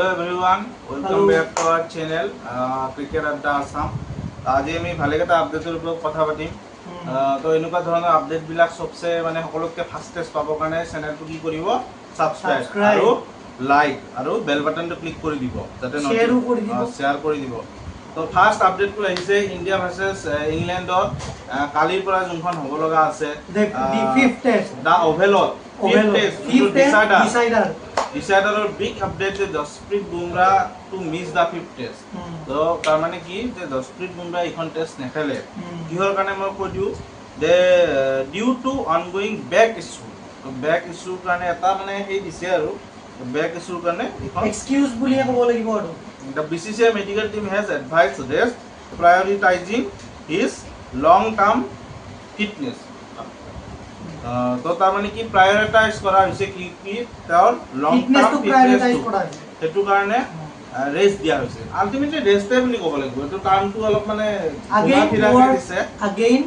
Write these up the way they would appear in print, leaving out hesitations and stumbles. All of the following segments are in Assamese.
Hello everyone, welcome back to our channel Cricket Adda Assam. আজি আমি ভালে এটা আপডেটৰ ওপৰত কথা পাতিম। তো এনেকুৱা ধৰণৰ আপডেট বিলাক সবচে মানে সকলোতকৈ ফাস্টেষ্ট পাবৰ কাৰণে চেনেলটো কি কৰিব সাবস্ক্ৰাইব আৰু লাইক আৰু বেল বাটনটো ক্লিক কৰি দিব যাতে শ্বেয়াৰ কৰি দিব। তো ফাৰ্ষ্ট আপডেটটো আহিছে ইণ্ডিয়া ভাৰ্চেছ ইংলেণ্ডত কালিৰ পৰা যোনখন হ'ব লগা আছে the fifth test da অভেলত fifth test decider big update যে Jasprit Bumrah to miss the fifth test তো তাৰ মানে কি যে Jasprit Bumrah এখন টেষ্ট নেখেলে কিহৰ কাৰণে মই কৈ দিওঁ যে due to ongoing back issue তো বেক ইছ্যুৰ কাৰণে এটা মানে সেই দিছে আৰু বেক ইছ্যুৰ কাৰণে এখন এক্সকিউজ বুলি ক'ব লাগিব আৰু the BCCI medical team has advised Sudesh prioritizing his long term fitness তো তাৰ মানে কি প্ৰায়োৰিটাইজ কৰা হৈছে কি তেওঁৰ লং টাৰ্ম ফিটনেছটো সেইটো কাৰণে ৰেষ্ট দিয়া হৈছে আলটিমেটলি ৰেষ্টে বুলি ক'ব লাগিব এইটো টাৰ্মটো অলপ মানে again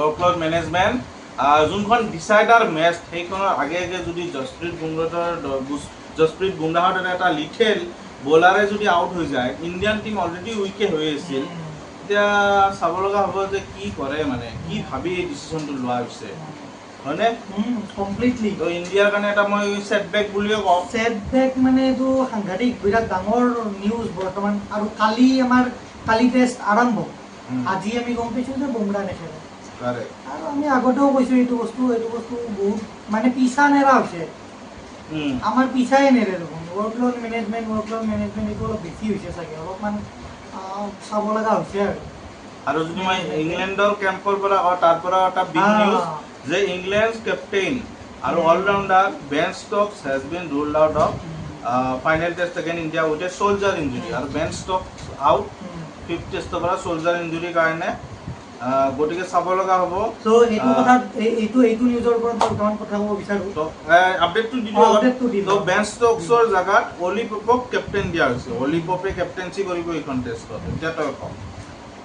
workload management যোনখন ডিচাইডাৰ মেচ সেইখনৰ আগে যদি Jasprit Bumrahৰ এটা লিথেল বলাৰে যদি আউট হৈ যায় ইণ্ডিয়ান টিম অলৰেডি উইকে হৈ আছিল এতিয়া চাব লগা হ'ব যে কি কৰে মানে কি ভাবি এই ডিসিশনটো লোৱা হৈছে হয়নে কমপ্লিটলি তো ইণ্ডিয়াৰ কাৰণে এটা মই সেটবেক বুলিও কওঁ সেটবেক মানে এইটো সাংঘাতিক বিৰাট ডাঙৰ নিউজ বৰ্তমান আৰু কালি টেষ্ট আৰম্ভ আজি আমি গম পাইছোঁ যে বুমৰাহ নেখেলে আৰু আমি আগতেও কৈছোঁ এইটো বস্তু বহুত মানে পিছা নেৰা হৈছে আমাৰ পিছাই নেৰে দেখোন ৱৰ্কলোড মেনেজমেণ্ট এইটো অলপ বেছি হৈছে চাগে অলপমান চাব লগা হৈছে আৰু যদি মই ইংলেণ্ডৰ কেম্পৰ পৰা তাৰ পৰা এটা বিগ নিউজ যে ইংলেণ্ডছ কেপ্টেইন আৰু allrounder Ben Stokes has been ruled out of final test again India with a shoulder injury আৰু বেন ষ্টকছ আউট ফিফ্থ টেষ্টৰ পৰা শোল্ডাৰ ইঞ্জুৰিৰ কাৰণে গতিকে চাব লগা হ'ব সো এইটো কথা এইটো নিউজৰ ওপৰত দুটামান কথা ক'ব বিচাৰোঁ তো আপডেটটো দি দিওঁ তো বেন ষ্টকছৰ জাগাত অলি পপক কেপ্টেইন দিয়া হৈছে অলি পপে কেপ্টেইনচি কৰিব এইখন টেষ্টত এতিয়া তই কওঁ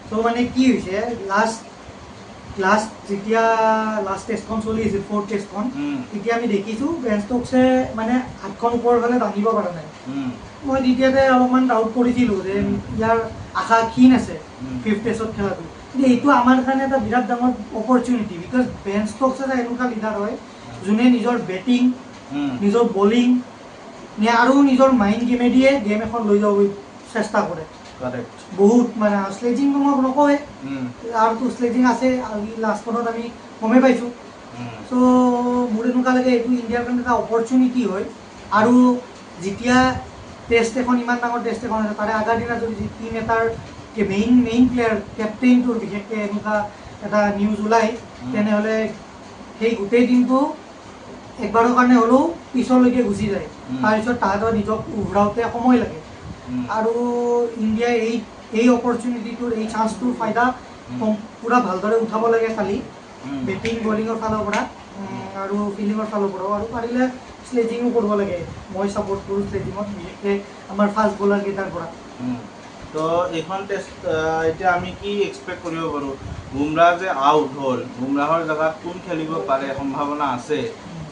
তো মানে কি হৈছে লাষ্ট যেতিয়া লাষ্ট টেষ্টখন চলি আছিল ফ'ৰ্থ টেষ্টখন তেতিয়া আমি দেখিছোঁ বেন ষ্টকছে মানে হাতখন ওপৰৰ ফালে দাঙিব পৰা নাই মই তেতিয়াতে অলপমান ডাউট কৰিছিলোঁ যে ইয়াৰ আশা ক্ষীণ আছে ফিফ্থ টেষ্টত খেলাটো কিন্তু এইটো আমাৰ কাৰণে এটা বিৰাট ডাঙৰ অপৰচুনিটি বিকজ বেন ষ্টকছ এটা এনেকুৱা লিডাৰ হয় যোনে নিজৰ বেটিং নিজৰ বলিং আৰু নিজৰ মাইণ্ড গেমেদিয়ে গেম এখন লৈ যাব চেষ্টা কৰে বহুত মানে স্লেজিং মই নকওঁৱে আৰু স্লেজিং আছে লাষ্টখনত আমি গমেই পাইছোঁ চ' মোৰ এনেকুৱা লাগে এইটো ইণ্ডিয়াৰ কাৰণে এটা অপৰচুনিটি হয় আৰু যেতিয়া টেষ্ট এখন ইমান ডাঙৰ টেষ্ট এখন আছে তাৰে আগাৰ দিনা যদি টিম এটাৰ মেইন প্লেয়াৰ কেপ্টেইনটোৰ বিশেষকৈ এনেকুৱা এটা নিউজ ওলায় তেনেহ'লে সেই গোটেই টিমটো একবাৰৰ কাৰণে হ'লেও পিছলৈকে গুচি যায় তাৰপিছত তাহাঁতৰ নিজক উভৰাওঁতে সময় লাগে আৰু ইণ্ডিয়াই এই অপৰচুনিটিটোৰ এই চান্সটোৰ ফাইদা পূৰা ভালদৰে উঠাব লাগে খালি বেটিং বলিঙৰ ফালৰ পৰা আৰু ফিল্ডিঙৰ ফালৰ পৰাও আৰু পাৰিলে স্লেজিঙো কৰিব লাগে মই ছাপোৰ্ট কৰোঁ স্লেজিঙত বিশেষকৈ আমাৰ ফাষ্ট বলাৰকেইটাৰ পৰা তো এইখন টেষ্ট এতিয়া আমি কি এক্সপেক্ট কৰিব পাৰোঁ বুমৰাহ যে আউট হ'ল বুমৰাহৰ জেগাত কোন খেলিব পাৰে সম্ভাৱনা আছে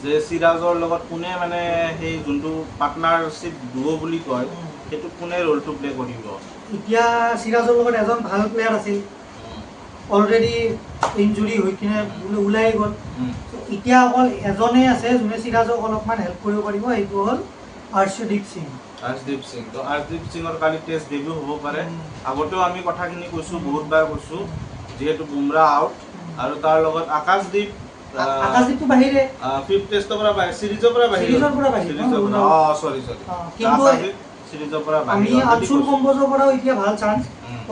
যে চিৰাজৰ লগত কোনে মানে সেই যোনটো পাৰ্টনাৰশ্বিপ দুও বুলি কয় সেইটো কোনে ৰোলটো প্লে কৰিব এতিয়া চিৰাজৰ লগত এজন ভাল প্লেয়াৰ আছিল অলৰেডি ইঞ্জুৰি হৈ কিনে ওলাই গ'ল এতিয়া অকল এজনেই আছে যোনে চিৰাজক অলপমান হেল্প কৰিব পাৰিব সেইটো হ'ল হৰ্ষদীপ সিং তো হৰ্ষদীপ সিঙৰ কালি টেষ্ট ডেবিউ হ'ব পাৰে আগতেও আমি কথাখিনি কৈছোঁ বহুতবাৰ কৈছোঁ যিহেতু বুমৰাহ আউট আৰু তাৰ লগত আকাশদ্বীপটো বাহিৰে ফিফ্থ টেষ্টৰ পৰা চিৰিজৰ পৰা আমি অঞ্চুল কম্বোজৰ পৰাও এতিয়া ভাল চান্স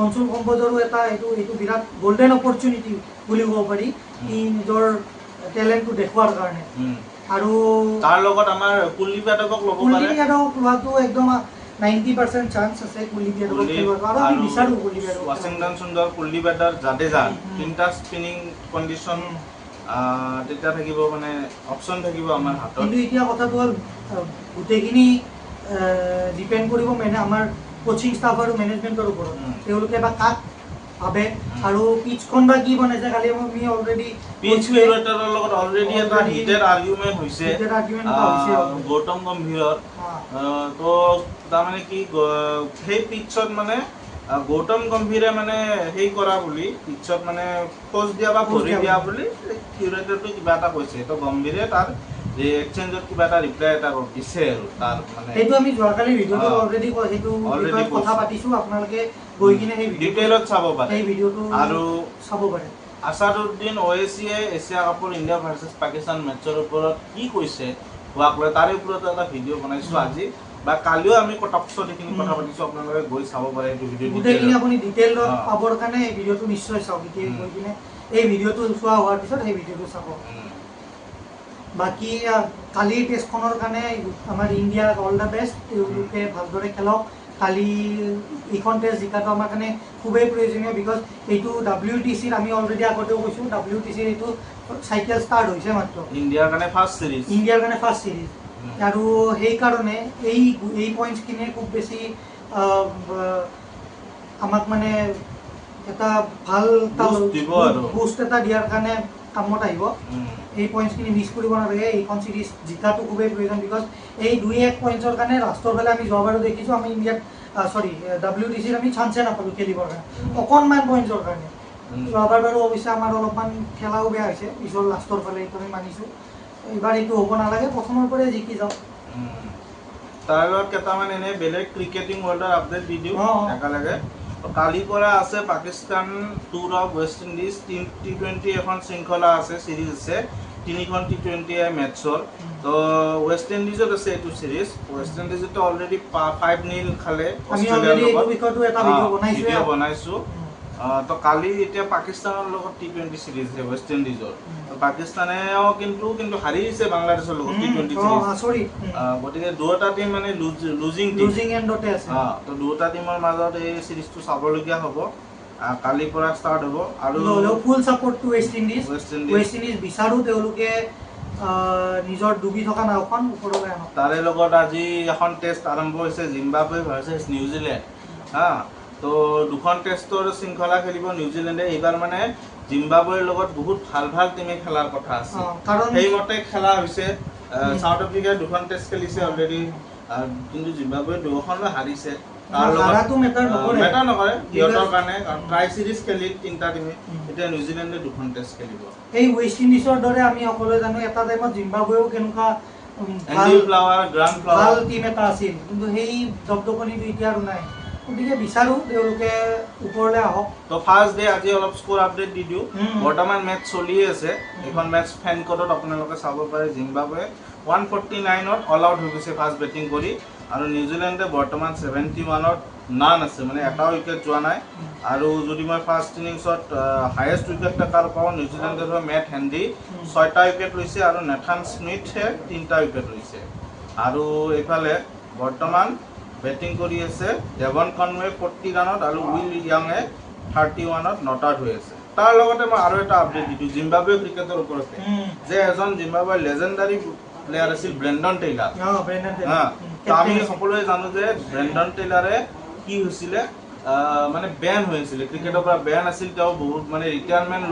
অঞ্চুল কম্বোজৰো এটা এইটো বিৰাট গল্ডেন অপৰচুনিটি বুলি ক'ব পাৰি ই নিজৰ টেলেণ্টটো দেখুৱাৰ কাৰণে আৰু তাৰ লগত আমাৰ কুলদীপ যাদৱক লোৱাটো একদম 90% চান্স আছে কুলদীপ যাদৱক খেলোৱাৰ আৰু আমি বিচাৰোঁ কুলদীপ যাদৱ ৱাশ্বিংটন সুন্দৰ কুলদীপ যাদৱ জাদেজা তিনিটা স্পিনিং কণ্ডিশ্যন তেতিয়া থাকিব মানে অপশ্যন থাকিব আমাৰ হাতত কিন্তু এতিয়া কথাটো হ'ল গোটেইখিনি ডিপেণ্ড কৰিব আমাৰ কোচিং ষ্টাফ আৰু মেনেজমেণ্টৰ ওপৰত তেওঁলোকে বা কাক ভাবে আৰু পিচখন বা কি বনাইছে কালি আমি অলৰেডি পিচ কিউৰেটৰৰ লগত অলৰেডি এটা হিটেড আৰ্গুমেণ্ট হৈছে গৌতম গম্ভীৰৰ তো তাৰমানে কি সেই পিচত মানে গৌতম গম্ভীৰে মানে সেই কৰা বুলি পিচত মানে খোজ দিয়া বা ভৰি দিয়া বুলি কিউৰেটৰটো কিবা এটা কৈছে তো গম্ভীৰে তাৰ যে এক্সচেঞ্জত কিবা এটা ৰিপ্লাই এটা দিছে আৰু তাৰ মানে সেইটো আমি যোৱাকালি ভিডিঅ'টো অলৰেডি সেইটো কথা পাতিছোঁ আপোনালোকে গৈ কিনে সেই ডিটেইলত চাব পাৰে সেই ভিডিঅ'টো আৰু চাব পাৰে আছাদুদ্দিন ওৱেইছিয়ে এছিয়া কাপৰ ইণ্ডিয়া ভাৰ্চেছ পাকিস্তান মেটছৰ ওপৰত কি কৈছে হোৱাক লৈ তাৰে ওপৰত এটা ভিডিঅ' বনাইছোঁ আজি বা কালিও আমি টকশ্বত এইখিনি কথা পাতিছোঁ আপোনালোকে গৈ চাব পাৰে এইটো ভিডিঅ' গোটেইখিনি আপুনি ডিটেইলত পাবৰ কাৰণে এই ভিডিঅ'টো নিশ্চয় চাওক এতিয়া গৈ কিনে এই ভিডিঅ'টো চোৱা হোৱাৰ পিছত সেই ভিডিঅ'টো চাব বাকী কালিৰ টেষ্টখনৰ কাৰণে আমাৰ ইণ্ডিয়াক অল দ্য বেষ্ট তেওঁলোকে ভালদৰে খেলক কালি এইখন টেষ্ট জিকাটো আমাৰ কাৰণে খুবেই প্ৰয়োজনীয় বিকজ এইটো WTCৰ আমি অলৰেডি আগতেও কৈছোঁ WTCৰ এইটো চাইকেল ষ্টাৰ্ট হৈছে মাত্ৰ ইণ্ডিয়াৰ কাৰণে ফাৰ্ষ্ট চিৰিজ আৰু সেইকাৰণে এই পইণ্টছখিনিয়ে খুব বেছি আমাক মানে এটা ভাল বুষ্ট এটা দিয়াৰ কাৰণে কামত আহিব এই পইণ্টছখিনি মিছ কৰিব নালাগে এইখন চিৰিজ জিকাটো খুবেই প্ৰয়োজন বিকজ এই 2-1 পইণ্টছৰ কাৰণে লাষ্টৰ ফালে আমি যোৱাবাৰো দেখিছোঁ আমি ইণ্ডিয়াত WTCৰ আমি চান্সে নাপালোঁ খেলিবৰ কাৰণে অকণমান পইণ্টছৰ কাৰণে যোৱাবাৰ বাৰু অৱশ্যে আমাৰ অলপমান খেলাও বেয়া হৈছে পিছৰ লাষ্টৰ ফালে এইটো আমি মানিছোঁ এইবাৰ এইটো হ'ব নালাগে প্ৰথমৰ পৰাই জিকি যাওঁ তাৰ লগত কেইটামান এনে বেলেগ ক্ৰিকেটিং ৱৰ্ল্ডৰ আপডেট দি দিওঁ একেলগে কালিৰ পৰা আছে Pakistan tour of West Indies T20 এখন শৃংখলা আছে চিৰিজ আছে 3খন T20 মেটছৰ তো ৱেষ্ট ইণ্ডিজত আছে এইটো চিৰিজ ৱেষ্ট ইণ্ডিজতো অলৰেডি 5-0 খালে ভিডিঅ' বনাইছোঁ তো কালি এতিয়া পাকিস্তানৰ লগত T20 চিৰিজ আছে ৱেষ্ট ইণ্ডিজৰ পাকিস্তানেও কিন্তু হাৰিছে বাংলাদেশৰ লগত T20 চিৰিজ গতিকে দুটা টিম মানে লুজিং এণ্ডতে আছে তো দুটা টিমৰ মাজত এই চিৰিজটো চাবলগীয়া হ'ব কালিৰ পৰা ষ্টাৰ্ট হ'ব আৰু ফুল ছাপোৰ্ট টু ৱেষ্ট ইণ্ডিজ বিচাৰো তেওঁলোকে নিজৰ ডুবি থকা নাওখন ওপৰলৈ আনক তাৰে লগত আজি এখন টেষ্ট আৰম্ভ হৈছে জিম্বাবৱে ভাৰ্চেছ নিউজিলেণ্ড তো দুখন টেষ্টৰ শৃংখলা খেলিব নিউজিলেণ্ডে এইবাৰ মানে জিম্বাবৱেৰ লগত বহুত ভাল টিমে খেলাৰ কথা আছে সেইমতে খেলা হৈছে সাউথ আফ্ৰিকাই দুখন টেষ্ট খেলিছে অলৰেডি কিন্তু জিম্বাবৱে দুখনলৈ হাৰিছে মেটাৰ নকৰে সিহঁতৰ কাৰণে ট্ৰাই চিৰিজ খেলিল 3টা টিমে এতিয়া নিউজিলেণ্ডে দুখন টেষ্ট খেলিব এই ৱেষ্ট ইণ্ডিজৰ দৰে আমি সকলোৱে জানো এটা টাইমত জিম্বাবৱেও কেনেকুৱা ভাল টিম এটা আছিল কিন্তু সেই দপদপনিটো এতিয়া আৰু নাই গতিকে বিচাৰো তেওঁলোকে ওপৰলৈ আহক তো ফাৰ্ষ্ট ডে আজি অলপ স্কোৰ আপডেট দি দিওঁ বৰ্তমান মেটচ চলি আছে এইখন মেটচ ফেন কোডত আপোনালোকে চাব পাৰে জিম্বাবৱে 149ত অল আউট হৈ গৈছে ফাৰ্ষ্ট বেটিং কৰি আৰু নিউজিলেণ্ডে বৰ্তমান 71ত নান আছে মানে এটা উইকেট যোৱা নাই আৰু যদি মই ফাৰ্ষ্ট ইনিংছত হায়েষ্ট উইকেট টেকাৰ পাওঁ নিউজিলেণ্ডৰ মেট হেণ্ডি 6টা উইকেট লৈছে আৰু নেথান স্মিথে 3টা উইকেট লৈছে আৰু এইফালে বৰ্তমান বেটিং কৰি আছে ডেভন কনৱে 40 ৰানত আৰু উইল ইয়াঙে 31ত নট আউট হৈ আছে তাৰ লগতে মই আৰু এটা আপডেট দিছোঁ জিম্বাবৱে ক্ৰিকেটৰ ওপৰতে যে এজন জিম্বাবৱেৰ লেজেণ্ডাৰী প্লেয়াৰ আছিল ব্ৰেণ্ডন টেইলাৰ আমি সকলোৱে জানো যে ব্ৰেণ্ডন টেইলাৰে কি হৈছিলে মানে বেন হৈছিলে ক্ৰিকেটৰ পৰা বেন আছিল তেওঁ বহুত মানে ৰিটায়াৰমেণ্ট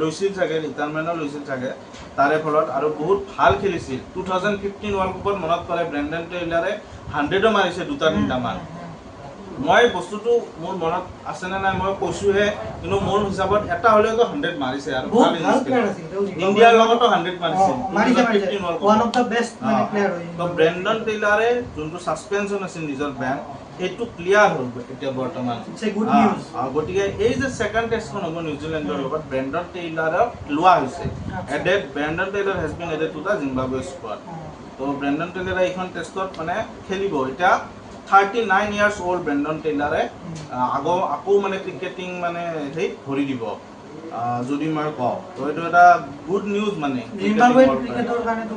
লৈছিল চাগে তাৰে ফলত আৰু বহুত ভাল খেলিছিল 2015 ৱৰ্ল্ড কাপত মনত কৰে ব্ৰেণ্ডন টেইলাৰে 100ও মাৰিছে 2-3টা মান মই বস্তুটো মোৰ মনত আছে নে নাই মই কৈছোঁহে কিন্তু মোৰ হিচাপত এটা হ'লেও 100 মাৰিছে আৰু ইণ্ডিয়াৰ লগতো 100 মাৰিছে তো ব্ৰেণ্ডন টেইলাৰে যোনটো ছাছপেনশ্যন আছিল নিজৰ বেন এইটো ক্লিয়াৰ হ'ল এতিয়া বৰ্তমান গতিকে এই যে ছেকেণ্ড টেষ্টখন হ'ব নিউজিলেণ্ডৰ লগত ব্ৰেণ্ডন টেইলাৰক লোৱা হৈছে Brendon Taylor has been added to the Zimbabwe squad তো ব্ৰেণ্ডন টেইলাৰে এইখন টেষ্টত মানে খেলিব এতিয়া 39 ইয়াৰ্ছ অল্ড ব্ৰেণ্ডন টেইলাৰে আকৌ মানে ক্ৰিকেটিং মানে হেৰিত ভৰি দিব যদি মই কওঁ তো এইটো এটা গুড নিউজ মানে জিম্বাবৱে ক্ৰিকেটৰ কাৰণেতো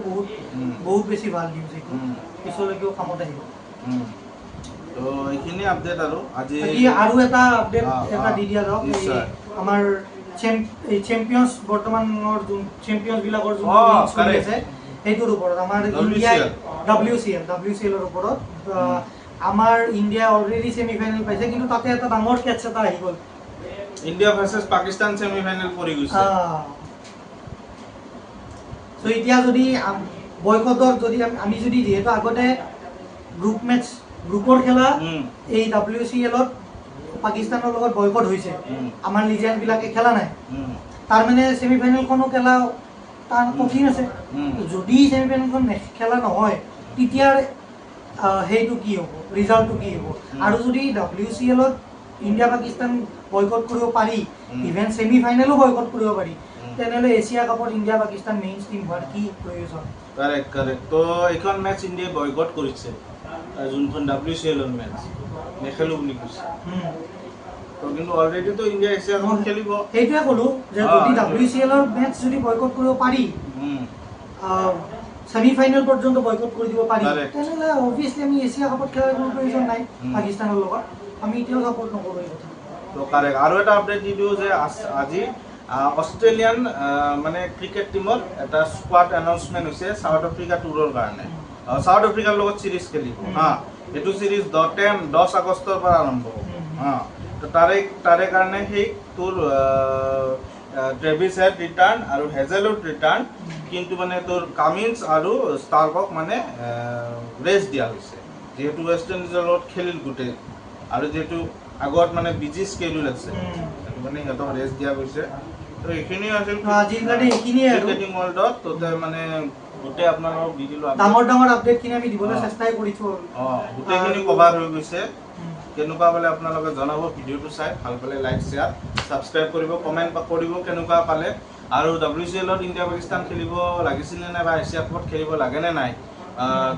বহুত বেছি ভাল নিউজ এইটো পিছলৈকেও কামত আহিব তো এইখিনি আপডেট আৰু আজি আৰু এটা আপডেট এটা দি দিয়া যাওক আমাৰ চেম্পিয়নছ বৰ্তমানৰ যোন চেম্পিয়নছবিলাকৰ যোন চলি আছে সেইটোৰ ওপৰত আমাৰ ইণ্ডিয়াই WCLৰ ওপৰত আমাৰ ইণ্ডিয়া অলৰেডি ছেমি ফাইনেল পাইছে কিন্তু তাতে এটা ডাঙৰ কেটছ এটা আহি গ'ল ইণ্ডিয়া ভাৰ্চেছ পাকিস্তান ছেমিফাইনেল পৰি গৈছে চ' এতিয়া যদি বয়কটৰ যদি আমি যদি যিহেতু আগতে গ্ৰুপৰ খেলা এই WCL-ত পাকিস্তানৰ লগত বয়কট হৈছে আমাৰ লিজেণ্ডবিলাকে খেলা নাই তাৰ মানে ছেমিফাইনেলখনো খেলা তাৰ কঠিন আছে যদি ছেমিফাইনেলখন খেলা নহয় তেতিয়া সেইটো কি হ'ব ৰিজাল্টটো কি হ'ব আৰু যদি WCL-ত ইণ্ডিয়া পাকিস্তান বয়কট কৰিব পাৰি ইভেন ছেমিফাইনেলো বয়কট কৰিব পাৰি তেনেহ'লে এছিয়া কাপত ইণ্ডিয়া পাকিস্তান মেইন টিম হোৱাৰ কি প্ৰয়োজন কাৰেক্ট তো এইখন মেটচ ইণ্ডিয়াই বয়কট কৰিছে যোনখন WCL-ৰ মেটচ নেখেলোঁ বুলি কৈছে তো কিন্তু অলৰেডি তো ইণ্ডিয়া এছিয়া কাপত খেলিব সেইটোৱে ক'লোঁ যে যদি WCL-ৰ মেটচ যদি বয়কট কৰিব পাৰি ছেমিফাইনেল পৰ্যন্ত বয়কট কৰি দিব পাৰি তেনেহ'লে অবভিয়াছলি আমি এছিয়া কাপত খেলাৰ কোনো প্ৰয়োজন নাই পাকিস্তানৰ লগত আমি এতিয়াও ছাপোৰ্ট নকৰোঁ এই কথা তো কাৰেক্ট আৰু এটা আপডেট দি দিওঁ যে আজি অষ্ট্ৰেলিয়ান মানে ক্ৰিকেট টিমত এটা স্কোৱাড এনাউন্সমেণ্ট হৈছে সাউথ আফ্ৰিকা টুৰৰ কাৰণে সাউথ আফ্ৰিকাৰ লগত চিৰিজ খেলিব এইটো চিৰিজ 10 আগষ্টৰ পৰা আৰম্ভ হ'ব তো তাৰে কাৰণে সেই তোৰ ট্ৰেভিছ হেড ৰিটাৰ্ণ আৰু হেজেলউড ৰিটাৰ্ণ কিন্তু মানে তোৰ কামিন্স আৰু ষ্টাৰ্কক মানে ৰেষ্ট দিয়া হৈছে যিহেতু ৱেষ্ট ইণ্ডিজৰ লগত খেলিল গোটেই আৰু যিহেতু আগত মানে বিজি স্কেডিউল আছে সেইটো মানে সিহঁতক ৰেষ্ট দিয়া গৈছে তো এইখিনি আছিল আজিৰ কাৰণে এইখিনিয়ে আৰু ক্ৰিকেটিং ৱৰ্ল্ডত তো মানে গোটেই আপোনালোকক দি দিলোঁ ডাঙৰ আপডেটখিনি আমি দিবলৈ চেষ্টাই কৰিছোঁ গোটেইখিনি কভাৰ হৈ গৈছে কেনেকুৱা পালে আপোনালোকে জনাব ভিডিঅ'টো চাই ভাল পালে লাইক শ্বেয়াৰ ছাবস্ক্ৰাইব কৰিব কমেণ্ট কৰিব কেনেকুৱা পালে আৰু WCL-ত ইণ্ডিয়া পাকিস্তান খেলিব লাগিছিলে নে বা এছিয়া কাপত খেলিব লাগেনে নাই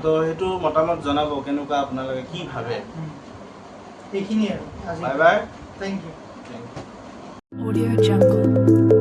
তো সেইটো মতামত জনাব কেনেকুৱা আপোনালোকে কি ভাবে এইখিনিয়ে আৰু bye bye thank you Audio Jungle.